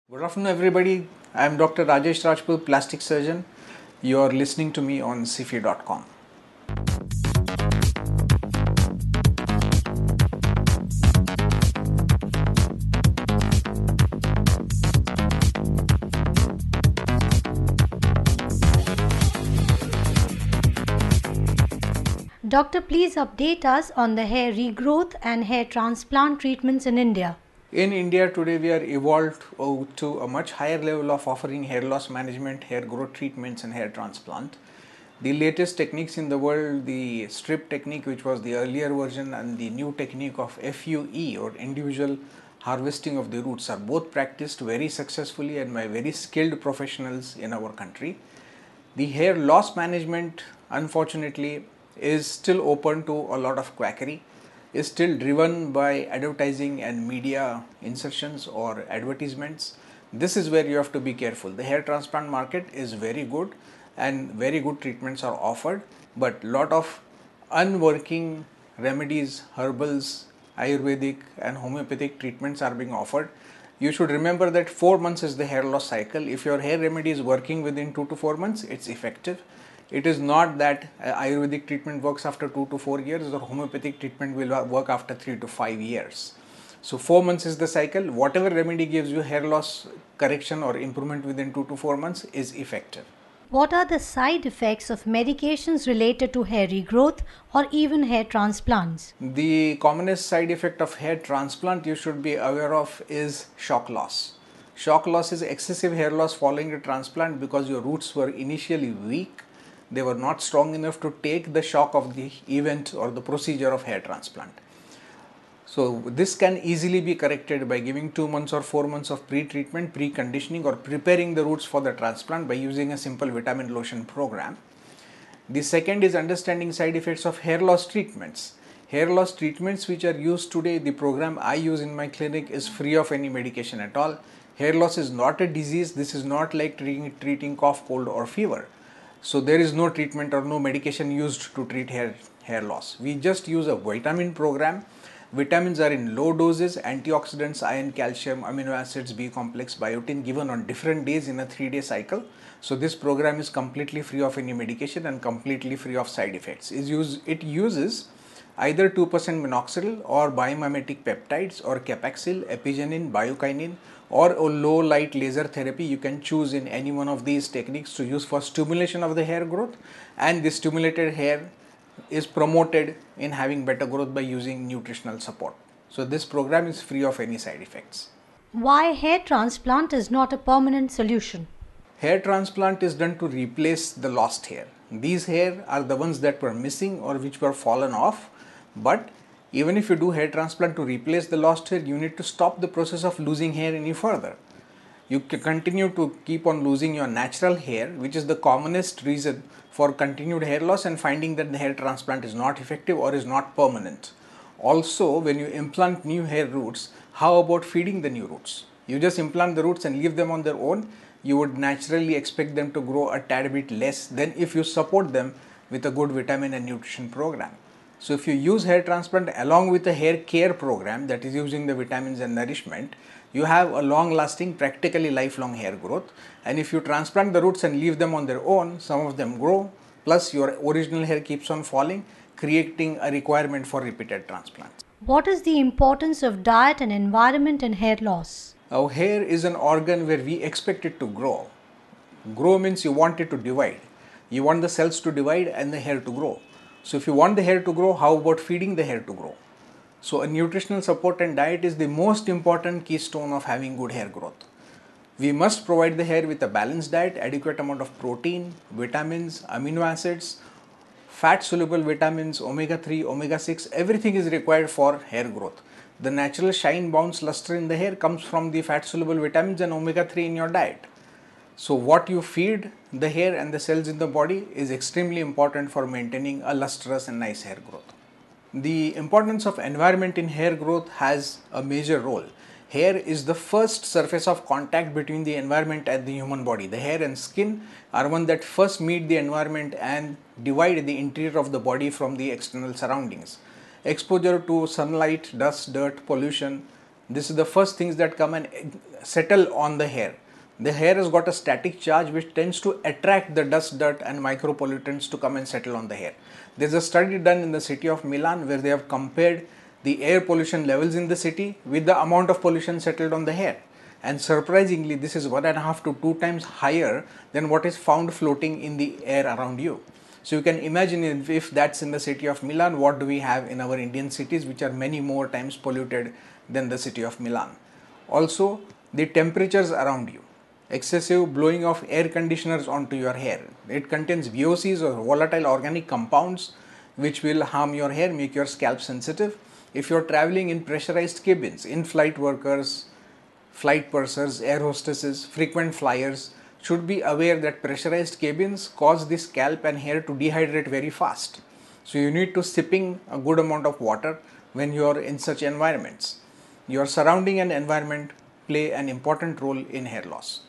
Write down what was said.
Good afternoon, everybody. I am Dr. Rajesh Rajput, plastic surgeon. You are listening to me on Sifi.com. Doctor, please update us on the hair regrowth and hair transplant treatments in India. In India today, we are evolved to a much higher level of offering hair loss management, hair growth treatments, and hair transplant. The latest techniques in the world, the strip technique, which was the earlier version, and the new technique of FUE or individual harvesting of the roots, are both practiced very successfully and by very skilled professionals in our country. The hair loss management, unfortunately, is still open to a lot of quackery, is still driven by advertising and media insertions or advertisements. This is where you have to be careful. The hair transplant market is very good and very good treatments are offered, but lot of unworking remedies, herbals, Ayurvedic and homeopathic treatments are being offered. You should remember that 4 months is the hair loss cycle. If your hair remedy is working within 2 to 4 months, it's effective. It is not that Ayurvedic treatment works after 2 to 4 years or homeopathic treatment will work after 3 to 5 years. So 4 months is the cycle. Whatever remedy gives you hair loss correction or improvement within 2 to 4 months is effective. What are the side effects of medications related to hair regrowth or even hair transplants? The commonest side effect of hair transplant you should be aware of is shock loss. Shock loss is excessive hair loss following a transplant because your roots were initially weak. They were not strong enough to take the shock of the event or the procedure of hair transplant. So this can easily be corrected by giving 2 months or 4 months of pre-treatment, pre-conditioning or preparing the roots for the transplant by using a simple vitamin lotion program. The second is understanding side effects of hair loss treatments. Hair loss treatments which are used today, the program I use in my clinic is free of any medication at all. Hair loss is not a disease. This is not like treating cough, cold or fever. So there is no treatment or no medication used to treat hair loss. We just use a vitamin program. Vitamins are in low doses, antioxidants, iron, calcium, amino acids, B complex, biotin given on different days in a 3-day cycle. So this program is completely free of any medication and completely free of side effects. It uses either 2% minoxidil or biomimetic peptides or capaxil, epigenin, biokinin or a low light laser therapy. You can choose in any one of these techniques to use for stimulation of the hair growth, and the stimulated hair is promoted in having better growth by using nutritional support. So this program is free of any side effects. Why hair transplant is not a permanent solution? Hair transplant is done to replace the lost hair. These hair are the ones that were missing or which were fallen off, but even if you do hair transplant to replace the lost hair, you need to stop the process of losing hair any further. You can continue to keep on losing your natural hair, which is the commonest reason for continued hair loss and finding that the hair transplant is not effective or is not permanent. Also, when you implant new hair roots, how about feeding the new roots? You just implant the roots and leave them on their own. You would naturally expect them to grow a tad bit less than if you support them with a good vitamin and nutrition program. So if you use hair transplant along with a hair care program that is using the vitamins and nourishment, you have a long lasting, practically lifelong hair growth. And if you transplant the roots and leave them on their own, some of them grow, plus your original hair keeps on falling, creating a requirement for repeated transplants. What is the importance of diet and environment in hair loss? Our hair is an organ where we expect it to grow. Grow means you want it to divide. You want the cells to divide and the hair to grow. So if you want the hair to grow, how about feeding the hair to grow? So a nutritional support and diet is the most important keystone of having good hair growth. We must provide the hair with a balanced diet, adequate amount of protein, vitamins, amino acids, fat soluble vitamins, omega-3, omega-6, everything is required for hair growth. The natural shine, bounce, luster in the hair comes from the fat soluble vitamins and omega-3 in your diet. So what you feed the hair and the cells in the body is extremely important for maintaining a lustrous and nice hair growth. The importance of environment in hair growth has a major role. Hair is the first surface of contact between the environment and the human body. The hair and skin are one that first meet the environment and divide the interior of the body from the external surroundings. Exposure to sunlight, dust, dirt, pollution, This is the first things that come and settle on the hair. The hair has got a static charge which tends to attract the dust, dirt and micropollutants to come and settle on the hair. There is a study done in the city of Milan where they have compared the air pollution levels in the city with the amount of pollution settled on the hair. And surprisingly, this is 1.5 to 2 times higher than what is found floating in the air around you. So you can imagine if that's in the city of Milan, what do we have in our Indian cities which are many more times polluted than the city of Milan. Also, the temperatures around you. Excessive blowing of air conditioners onto your hair. It contains VOCs or volatile organic compounds which will harm your hair, make your scalp sensitive. If you are traveling in pressurized cabins, in-flight workers, flight pursers, air hostesses, frequent flyers should be aware that pressurized cabins cause the scalp and hair to dehydrate very fast. So you need to sipping a good amount of water when you are in such environments. Your surrounding and environment play an important role in hair loss.